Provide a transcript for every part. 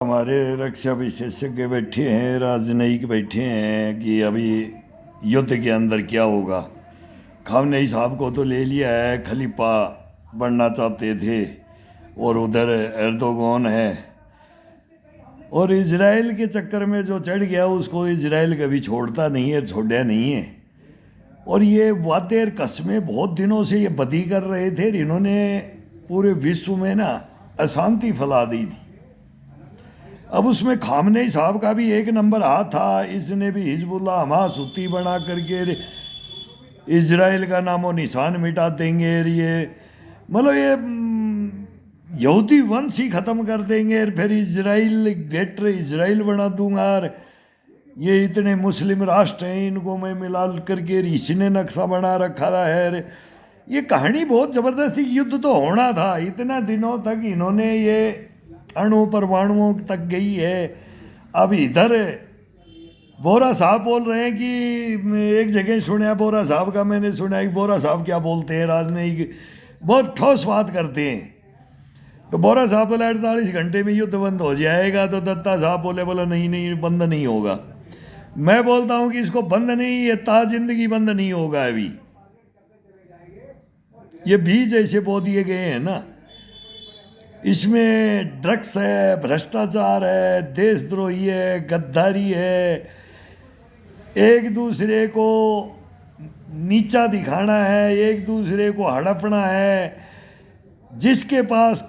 हमारे रक्षा विशेषज्ञ बैठे हैं, राजनयिक बैठे हैं कि अभी युद्ध के अंदर क्या होगा। खामनेई साहब को तो ले लिया है, खलीफा बनना चाहते थे, और उधर एर्दोगन है। और इजराइल के चक्कर में जो चढ़ गया उसको इजराइल कभी छोड़ता नहीं है, छोड़ा नहीं है। और ये वादे और कस्में बहुत दिनों से ये बदी कर रहे थे, इन्होंने पूरे विश्व में ना अशांति फैला दी थी। अब उसमें खामनेई साहब का भी एक नंबर हाथ था। इसने भी हिजबुल्लाह हमास हुती बना करके इजराइल का नामो निशान मिटा देंगे। और ये मतलब ये यहूदी वंश ही खत्म कर देंगे, और फिर इजराइल ग्रेटर इजराइल बना दूंगा। और ये इतने मुस्लिम राष्ट्र हैं, इनको मैं मिला करके इसने नक्शा बना रखा है। ये कहानी बहुत ज़बरदस्त। युद्ध तो होना था, इतना दिनों तक इन्होंने ये अणु परमाणुओं तक गई है। अब इधर बोरा साहब बोल रहे हैं कि एक जगह सुना बोरा साहब का, मैंने सुना कि बोरा साहब क्या बोलते हैं, राजनयिक बहुत ठोस बात करते हैं। तो बोरा साहब बोला 48 घंटे में युद्ध बंद हो जाएगा। तो दत्ता साहब बोले बोला नहीं नहीं, बंद नहीं होगा। मैं बोलता हूं कि इसको बंद नहीं, ये ता जिंदगी बंद नहीं होगा। अभी ये बीज ऐसे बो दिए गए हैं ना, इसमें ड्रग्स है, भ्रष्टाचार है, देशद्रोही है, गद्दारी है, एक दूसरे को नीचा दिखाना है, एक दूसरे को हड़पना है। जिसके पास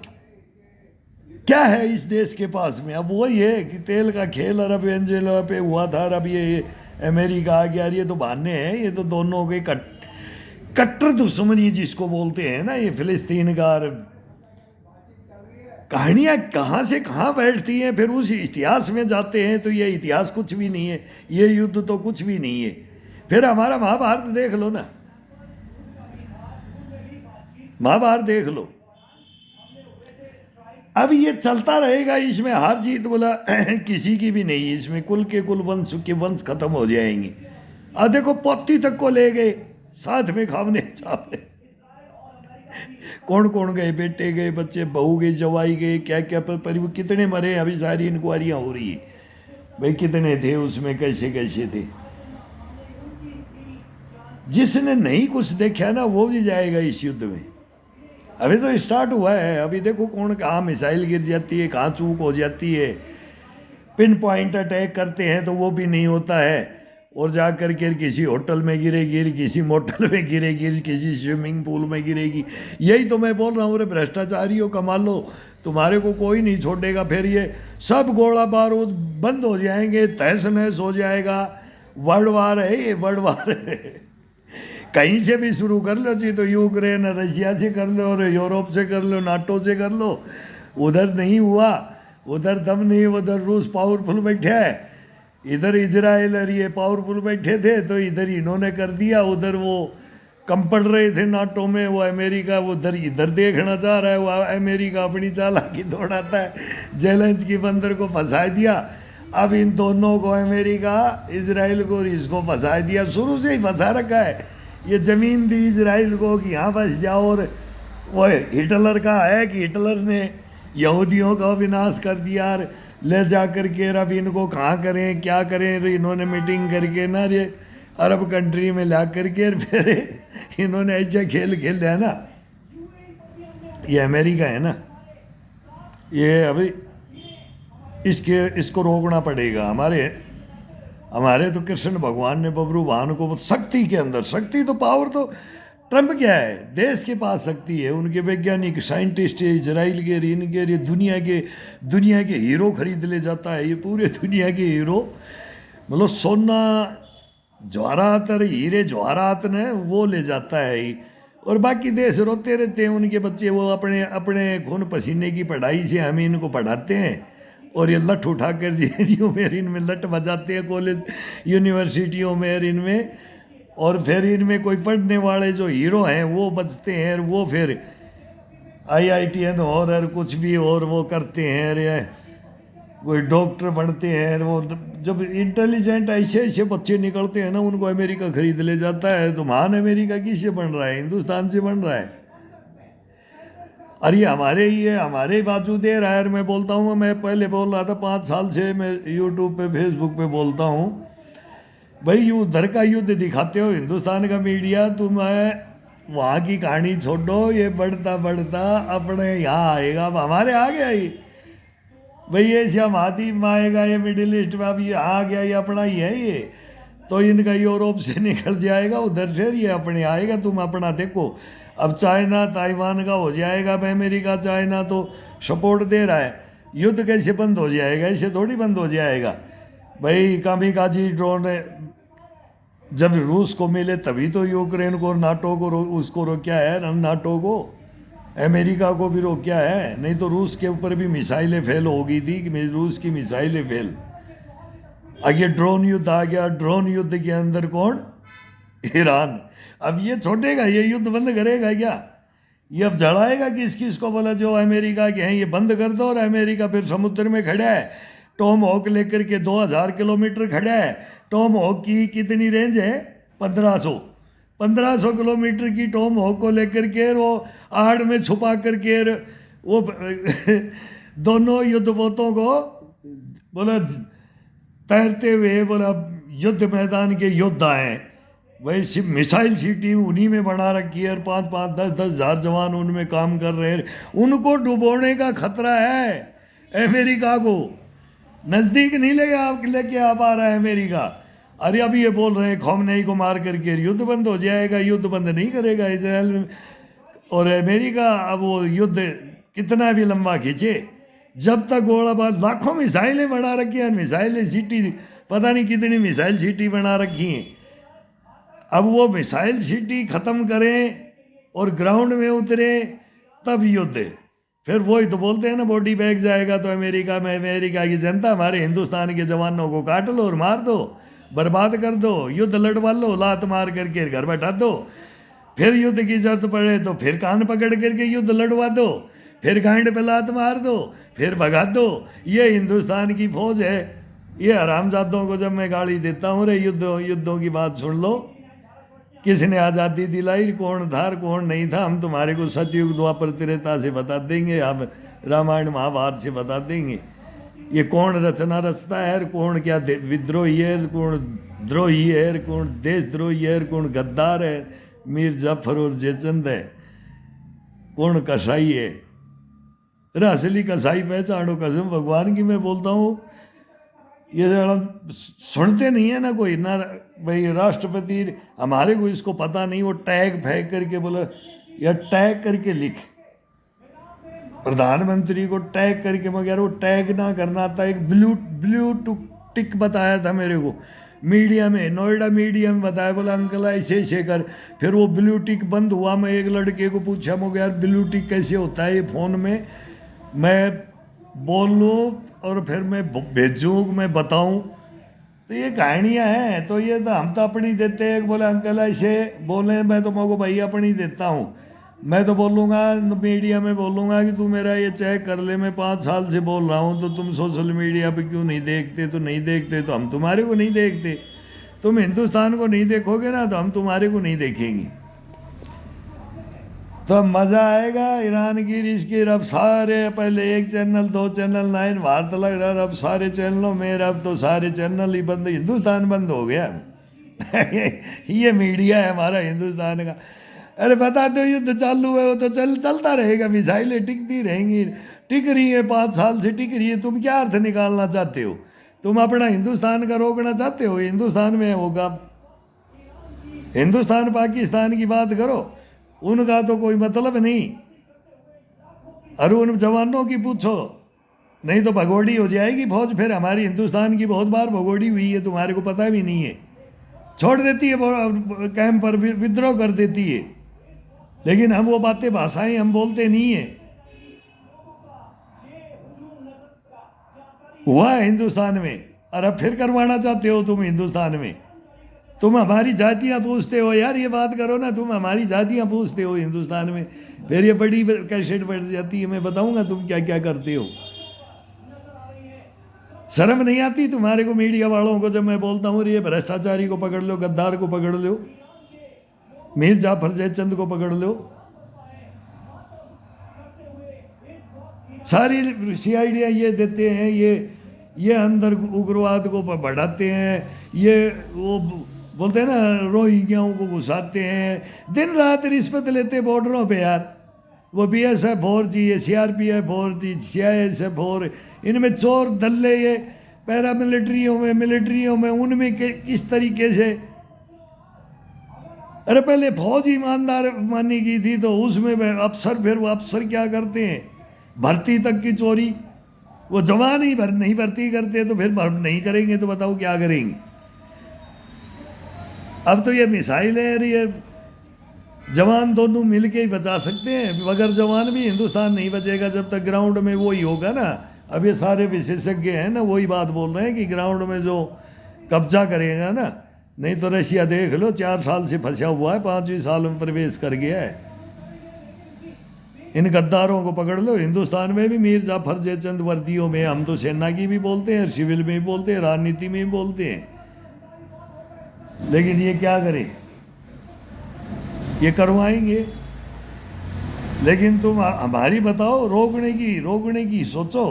क्या है इस देश के पास में, अब वही है कि तेल का खेल अरब वेंजुएला पे हुआ था, अब ये अमेरिका आ गया। ये तो बहाने हैं, ये तो दोनों के कट्टर दुश्मनी जिसको बोलते हैं ना, ये फिलिस्तीन का। कहानियां कहाँ से कहाँ बैठती हैं, फिर उस इतिहास में जाते हैं तो ये इतिहास कुछ भी नहीं है, ये युद्ध तो कुछ भी नहीं है। फिर हमारा महाभारत देख लो ना, महाभारत देख लो। अब ये चलता रहेगा, इसमें हार जीत बोला किसी की भी नहीं। इसमें कुल के कुल वंश के वंश खत्म हो जाएंगे। अब देखो पोती तक को ले गए साथ में, खामने साहब कौन कौन गए, बेटे गए, बच्चे, बहू गए, जवाई गए, क्या क्या परिवार कितने मरे। अभी सारी इंक्वायरियां हो रही है भाई कितने थे उसमें, कैसे कैसे थे। जिसने नहीं कुछ देखा ना वो भी जाएगा इस युद्ध में। अभी तो स्टार्ट हुआ है। अभी देखो कौन कहाँ मिसाइल गिर जाती है, कहाँ चूक हो जाती है। पिन पॉइंट अटैक करते हैं तो वो भी नहीं होता है, और जा कर के किसी होटल में गिरेगी, किसी मोटल में गिरेगी, किसी स्विमिंग पूल में गिरेगी। यही तो मैं बोल रहा हूँ, रे भ्रष्टाचारियों कमा लो, तुम्हारे को कोई नहीं छोड़ेगा। फिर ये सब गोला बारूद बंद हो जाएंगे, तहस नहस हो जाएगा। वर्ल्ड वार है ये, वर्ल्ड वार है। कहीं से भी शुरू कर लो जी, तो यूक्रेन रशिया से कर लो, और यूरोप से कर लो, नाटो से कर लो। उधर नहीं हुआ, उधर दम नहीं, उधर रूस पावरफुल बैठा है, इधर इजराइल और ये पावरफुल बैठे थे, तो इधर इन्होंने कर दिया। उधर वो कम पड़ रहे थे नाटो में, वो अमेरिका वो उधर इधर देखना चाह रहा है, वो अमेरिका अपनी चालाकी दौड़ाता है, जेलेंस्की बंदर को फंसा दिया। अब इन दोनों को अमेरिका, इजराइल को, इसको फंसा दिया, शुरू से ही फंसा रखा है। ये ज़मीन दी इजराइल को कि यहाँ फंस जाओ। और वो हिटलर का है कि हिटलर ने यहूदियों का विनाश कर दिया, ले जा कर के अब इनको कहाँ करें क्या करें। तो इन्होंने मीटिंग करके ना ये अरब कंट्री में ला करके फिर इन्होंने ऐसा खेल खेल है ना, ये अमेरिका है ना, ये अभी इसको रोकना पड़ेगा। हमारे तो कृष्ण भगवान ने बबरू वाहन को शक्ति के अंदर, शक्ति तो पावर तो ट्रंप क्या है, देश के पास शक्ति है। उनके वैज्ञानिक साइंटिस्ट है, इजराइल के, इनके, ये दुनिया के हीरो खरीद ले जाता है। ये पूरे दुनिया के हीरो, मतलब सोना जवाहरात और हीरे जवाहरात ने वो ले जाता है ही। और बाकी देश रोते रहते हैं, उनके बच्चे वो अपने अपने खून पसीने की पढ़ाई से हम इनको पढ़ाते हैं, और ये लठ उठाकर जेएनयू में इनमें लठ बजाते हैं, कॉलेज यूनिवर्सिटियों में इनमें। और फिर इनमें कोई पढ़ने वाले जो हीरो हैं वो बचते हैं, वो फिर IITN और कुछ भी और वो करते हैं, अरे कोई डॉक्टर बनते हैं। वो जब इंटेलिजेंट ऐसे ऐसे बच्चे निकलते हैं ना, उनको अमेरिका खरीद ले जाता है। तो महान अमेरिका किससे बन रहा है, हिंदुस्तान से बन रहा है। अरे हमारे ही बाजू दे रहा है यार। मैं बोलता हूँ, मैं पहले बोल रहा था 5 साल से मैं यूट्यूब पे फेसबुक पे बोलता हूँ, भाई ये उधर का युद्ध दिखाते हो हिंदुस्तान का मीडिया, तुम वहाँ की कहानी छोड़ो, ये बढ़ता बढ़ता अपने यहाँ आएगा। अब हमारे आ गया ये, भाई ये एशिया महाद्वीप में आएगा, ये मिडिल ईस्ट में, अब ये आ गया, ये अपना ही है ये। तो इनका यूरोप से निकल जाएगा उधर से, ये अपने आएगा। तुम अपना देखो, अब चाइना ताइवान का हो जाएगा, अब अमेरिका चाइना तो सपोर्ट दे रहा है। युद्ध कैसे बंद हो जाएगा? ऐसे थोड़ी बंद हो जाएगा भाई। कामिकाजी ड्रोन जब रूस को मिले तभी तो यूक्रेन को, नाटो को उसको रोका है, नाटो को, अमेरिका को भी रोका है। नहीं तो रूस के ऊपर भी मिसाइलें फेल हो गई थी, कि रूस की मिसाइलें फेल। आगे ड्रोन युद्ध आ गया, ड्रोन युद्ध के अंदर कौन? ईरान। अब ये छोड़ेगा, ये युद्ध बंद करेगा क्या? ये अब जलाएगा किस किस को? बोला जो अमेरिका के हैं ये बंद कर दो, और अमेरिका फिर समुद्र में खड़ा है, टॉम हॉक लेकर के 2000 किलोमीटर खड़ा है। टॉम हॉक की कितनी रेंज है? 1500 किलोमीटर की टॉम हॉक को लेकर के वो आड़ में छुपा करके वो दोनों युद्धपोतों को बोला तैरते हुए, बोला युद्ध मैदान के योद्धा हैं। वही मिसाइल सिटी उन्हीं में बना रखी है, और 5-5, 10-10 हज़ार जवान उनमें काम कर रहे हैं। उनको डुबोने का खतरा है अमेरिका को, नज़दीक नहीं लेके आ पा रहा है अमेरिका। अरे अभी ये बोल रहे हैं खौमनेई को मार करके युद्ध बंद हो जाएगा। युद्ध बंद नहीं करेगा इजराइल और अमेरिका। अब वो युद्ध कितना भी लंबा खींचे, जब तक गोलाबार, लाखों मिसाइलें बना रखी हैं, मिसाइलें सिटी, पता नहीं कितनी मिसाइल सिटी बना रखी हैं। अब वो मिसाइल सिटी ख़त्म करें और ग्राउंड में उतरे तब युद्ध। फिर वही तो बोलते हैं ना, बॉडी बैग जाएगा तो अमेरिका में, अमेरिका की जनता हमारे हिंदुस्तान के जवानों को काट लो और मार दो, बर्बाद कर दो, युद्ध लड़वा लो, लात मार करके घर बैठा दो। फिर युद्ध की जरूरत पड़े तो फिर कान पकड़ करके युद्ध लड़वा दो, फिर गांड पे लात मार दो, फिर भगा दो। ये हिंदुस्तान की फौज है। ये हरामजादों को जब मैं गाली देता हूँ, रे युद्धों की बात सुन लो, किसने आज़ादी दिलाई, कौन था कौन नहीं था, हम तुम्हारे को सतयुग द्वापर त्रेता से बता देंगे, हम रामायण महाभारत से बता देंगे। ये कौन रचना रचता है, कौन क्या विद्रोही है, कौन द्रोही है, कौन देशद्रोही है, कौन गद्दार है, मीर जाफर और जयचंद है, कौन कसाई है। अरे असली कसाई पहचानो, कसम भगवान की मैं बोलता हूँ। ये सुनते नहीं है ना कोई, ना भाई राष्ट्रपति हमारे को इसको पता नहीं, वो टैग फेंक करके बोला, या टैग करके लिख, प्रधानमंत्री को टैग करके, मगर वो टैग ना करना था। एक ब्लू टिक बताया था मेरे को मीडिया में, नोएडा मीडिया में बताया, बोला अंकल ऐसे ऐसे कर। फिर वो ब्लू टिक बंद हुआ। मैं एक लड़के को पूछा, मैं यार ब्लू टिक कैसे होता है ये फ़ोन में, मैं बोलूँ और फिर मैं भेजूँ, मैं बताऊँ, तो ये कहानियाँ हैं। तो ये तो हम तो अपनी देते हैं। बोले अंकल ऐसे बोले, मैं तो मको भाई अपनी देता हूँ। मैं तो बोलूँगा मीडिया में, बोलूँगा कि तू मेरा ये चेक कर ले, मैं 5 साल से बोल रहा हूँ, तो तुम सोशल मीडिया पे क्यों नहीं देखते? तो नहीं देखते तो हम तुम्हारे को नहीं देखते। तुम हिंदुस्तान को नहीं देखोगे ना तो हम तुम्हारे को नहीं देखेंगे। तो मज़ा आएगा। ईरान की इसकी अब सारे, पहले 1 चैनल 2 चैनल 9 भारत लग रहा, अब सारे चैनलों में, अब तो सारे चैनल ही बंद, हिंदुस्तान बंद हो गया। ये मीडिया है हमारा हिंदुस्तान का। अरे बता दो युद्ध चालू है, वो तो चलता रहेगा, मिसाइलें टिकती रहेंगी, टिक रही है 5 साल से टिक रही है। तुम क्या अर्थ निकालना चाहते हो? तुम अपना हिंदुस्तान का रोकना चाहते हो? हिंदुस्तान में होगा, हिंदुस्तान पाकिस्तान की बात करो, उनका तो कोई मतलब नहीं। और उन जवानों की पूछो, नहीं तो भगोड़ी हो जाएगी फौज। फिर हमारी हिंदुस्तान की बहुत बार भगोड़ी हुई है, तुम्हारे को पता भी नहीं है। छोड़ देती है कैंप पर, विद्रोह कर देती है, लेकिन हम वो बातें, भाषाएं हम बोलते नहीं है। हुआ है हिंदुस्तान में, और अब फिर करवाना चाहते हो तुम हिंदुस्तान में। तुम हमारी जातियां पूछते हो यार, ये बात करो ना, तुम हमारी जातियां पूछते हो हिंदुस्तान में। फिर ये बड़ी कैसेट बढ़ जाती है, मैं बताऊंगा तुम क्या क्या करते हो। शर्म नहीं आती तुम्हारे को, मीडिया वालों को, जब मैं बोलता हूँ ये भ्रष्टाचारी को पकड़ लो, गद्दार को पकड़ लो, मीर जाफर जयचंद को पकड़ लो। सारी सीआईडियाँ ये देते हैं, ये अंदर उग्रवाद को बढ़ाते हैं, ये वो बोलते हैं ना रोहिंग्याओं को घुसाते हैं, दिन रात रिश्वत लेते बॉर्डरों पे यार। वो BSF और जी, ये CRPF और जी, CISF और, इनमें चोर दल्ले ये पैरामिलिट्रियों में, मिलिट्रियों में, उनमें किस तरीके से। अरे पहले फौज ईमानदार मानी गई थी, तो उसमें अफसर, फिर वो अफसर क्या करते हैं, भर्ती तक की चोरी। वो जवान ही नहीं भर्ती करते तो फिर नहीं करेंगे तो बताओ क्या करेंगे। अब तो ये मिसाइल है, ये जवान दोनों मिलके ही बचा सकते हैं, बगैर जवान भी हिंदुस्तान नहीं बचेगा जब तक ग्राउंड में वो ही होगा ना। अब ये सारे विशेषज्ञ हैं ना, वही बात बोल रहे हैं कि ग्राउंड में जो कब्जा करेगा ना, नहीं तो रशिया देख लो 4 साल से फंसा हुआ है, 5वीं साल में प्रवेश कर गया है। इन गद्दारों को पकड़ लो। हिंदुस्तान में भी मीर जाफर जयचंद वर्दियों में, हम तो सेना की भी बोलते हैं, सिविल में भी बोलते हैं, राजनीति में भी बोलते हैं, लेकिन ये क्या करें, ये करवाएंगे। लेकिन तुम हमारी बताओ, रोकने की सोचो।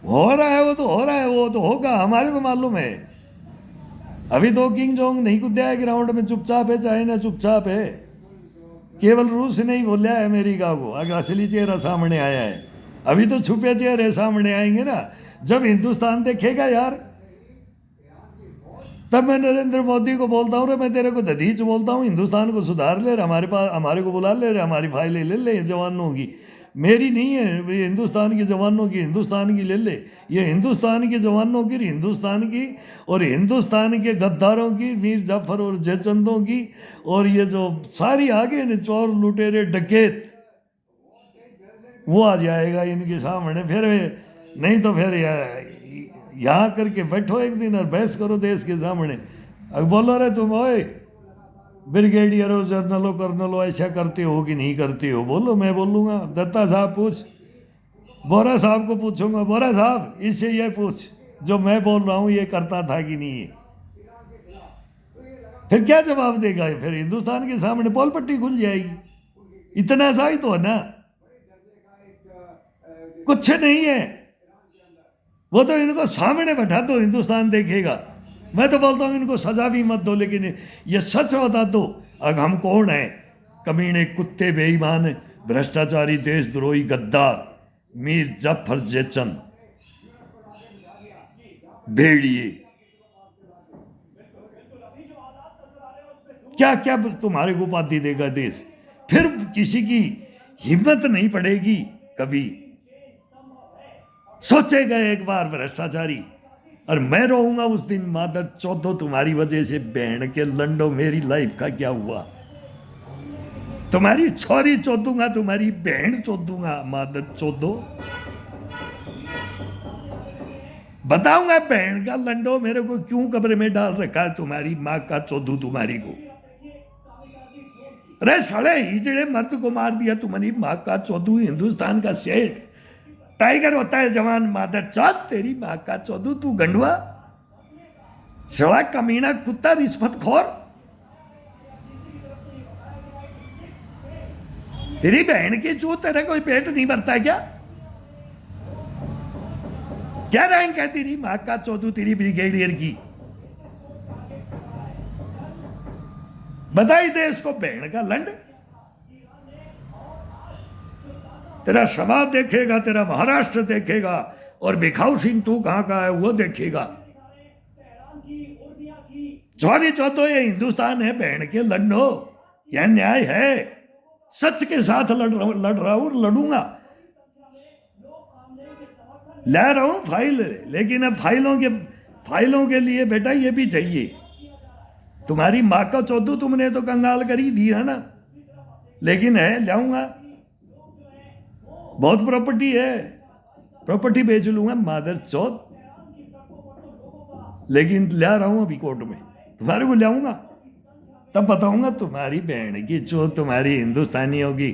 हो रहा है वो तो हो रहा है, वो तो होगा, हमारे को मालूम है। अभी तो किंग जोंग नहीं कूदा है ग्राउंड में, चुपचाप है, चाइना चुपचाप है। केवल रूस ने ही बोला है अमेरिका को, अगर असली चेहरा सामने आया है। अभी तो छुपे चेहरे सामने आएंगे ना, जब हिंदुस्तान देखेगा यार। तब मैं नरेंद्र मोदी को बोलता हूँ, मैं तेरे को दधीच बोलता हूँ, हिंदुस्तान को सुधार ले, हमारे को बुला ले, हमारी फाइलें ले ले जवानों की, मेरी नहीं है, ये हिंदुस्तान के जवानों की, हिंदुस्तान की ले ले। ये हिंदुस्तान के जवानों की, हिंदुस्तान की, और हिंदुस्तान के गद्दारों की, मीर जाफर और जयचंदों की, और ये जो सारी आगे ने चोर लुटेरे डकैत, वो आ जाएगा इनके सामने। फिर नहीं तो फिर यहाँ करके बैठो एक दिन और बहस करो देश के सामने। अब बोलो रे तुम, ओए ब्रिगेडियर हो, जनरल हो, कर्नल हो, ऐसा करते हो कि नहीं करते हो, बोलो, मैं बोलूँगा। दत्ता साहब पूछ, बोरा साहब को पूछूंगा, बोरा साहब इससे ये पूछ, जो मैं बोल रहा हूँ ये करता था कि नहीं है। फिर क्या जवाब देगा? फिर हिंदुस्तान के सामने पोल पट्टी खुल जाएगी। इतना सा ही तो है ना, कुछ नहीं है। वो तो इनको सामने बैठा दो, हिंदुस्तान देखेगा। मैं तो बोलता हूँ इनको सजा भी मत दो, लेकिन ये सच बता दो, अब हम कौन है? कमीने, कुत्ते, बेईमान, भ्रष्टाचारी, देशद्रोही, गद्दार, मीर जाफर जयचंद, भेड़िए, क्या क्या तुम्हारे को उपाधि देगा देश? फिर किसी की हिम्मत नहीं पड़ेगी कभी। सोचेगा एक बार भ्रष्टाचारी, और मैं रहूंगा उस दिन मादर चौधो तुम्हारी वजह से। बहन के लंडो, मेरी लाइफ का क्या हुआ? तुम्हारी छोरी चौधूंगा, तुम्हारी बहन चौधूंगा, मादर चौधो। बताऊंगा बहन का लंडो, मेरे को क्यों कब्र में डाल रखा है, तुम्हारी माँ का चौधू तुम्हारी को। अरे साले हिजड़े मर्द को मार दिया, तुम्हारी माँ का चौधू, हिंदुस्तान का सेठ टाइगर होता है जवान, मादर चौथ तेरी माँ का चौधू, तू गंडुआ, सड़ा कमीना, कुत्ता, रिश्वतखोर। तेरी बहन की चू, तेरा कोई पेट नहीं भरता है क्या? क्या रैंक है तेरी माँ का चौधू, तेरी ब्रिगेडियर की? बधाई दे इसको, बहन का लंड। तेरा समाज देखेगा, तेरा महाराष्ट्र देखेगा, और भिखाऊ सिंह तू कहां का है वो देखेगा। चौरी चौथो ये हिंदुस्तान है, बहन के लंडो, यह न्याय है। सच के साथ लड़ रहा हूं, लड़ूंगा, ला रहा हूं फाइल। लेकिन अब फाइलों के लिए बेटा ये भी चाहिए। तुम्हारी माँ का चौधू तुमने तो कंगाल कर ही दी है ना, लेकिन है, लाऊंगा। बहुत प्रॉपर्टी है, प्रॉपर्टी बेच लूंगा मादर चौथ, लेकिन ला रहा हूं अभी कोर्ट में, तुम्हारे को लाऊंगा। तब बताऊंगा तुम्हारी बहन की चौथ, तुम्हारी हिंदुस्तानियों की,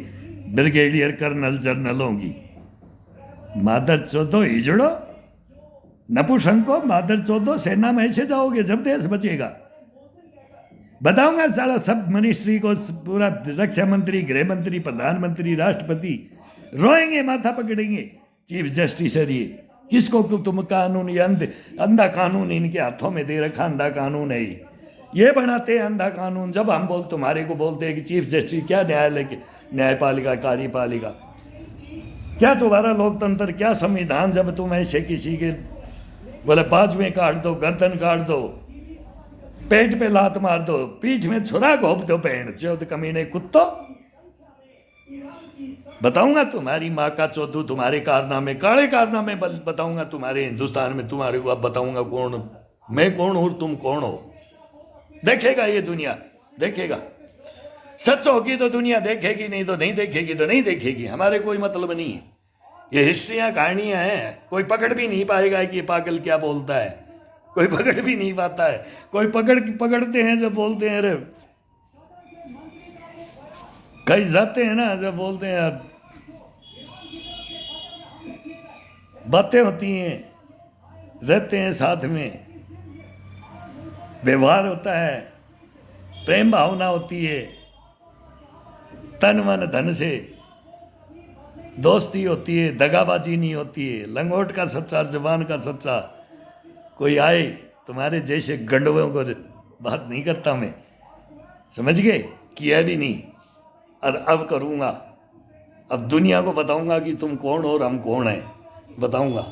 ब्रिगेडियर, कर्नल, जर्नलों की। मादर चौथो हिजड़ो, नपुंसको, मादर चौथो, सेना में ऐसे जाओगे जब देश बचेगा। बताऊंगा सारा सब मिनिस्ट्री को, पूरा रक्षा मंत्री, गृह मंत्री, प्रधानमंत्री, राष्ट्रपति रोएंगे, माथा पकड़ेंगे। चीफ जस्टिस है ये। किसको तुम कानून, ये अंधा कानून इनके हाथों में दे रखा, अंधा कानून है ये बनाते हैं अंधा कानून। जब हम तुम्हारे को बोलते हैं कि चीफ जस्टिस, क्या न्यायालय के, न्यायपालिका, कार्यपालिका, क्या तुम्हारा लोकतंत्र, क्या संविधान, जब तुम ऐसे किसी के बोले बाजुएं काट दो, गर्दन काट दो, पेट पे लात मार दो, पीठ में छुरा घोप दो, बहन चौथ कमीने कुत्तो। बताऊंगा तुम्हारी माँ का चौधू, तुम्हारे कारनामे, काले कारनामे बताऊंगा तुम्हारे हिंदुस्तान में। तुम्हारे को अब बताऊंगा कौन मैं कौन हूं, तुम कौन हो। देखेगा ये दुनिया, देखेगा। सच होगी तो दुनिया देखेगी, नहीं तो नहीं देखेगी, तो नहीं देखेगी। हमारे कोई मतलब नहीं है। ये हिस्ट्रियां, कहानियां हैं, कोई पकड़ भी नहीं पाएगा कि ये पागल क्या बोलता है। कोई पकड़ भी नहीं पाता है। कोई पकड़ते हैं जब बोलते हैं, अरे कहीं जाते हैं ना, जब बोलते हैं यार, बातें होती हैं, रहते हैं साथ में, व्यवहार होता है, प्रेम भावना होती है, तन मन धन से दोस्ती होती है, दगाबाजी नहीं होती है, लंगोट का सच्चा, जवान का सच्चा। कोई आए तुम्हारे जैसे गंडवों को बात नहीं करता मैं, समझ गए, किया भी नहीं, और अब करूँगा। अब दुनिया को बताऊंगा कि तुम कौन हो और हम कौन हैं, बताऊंगा।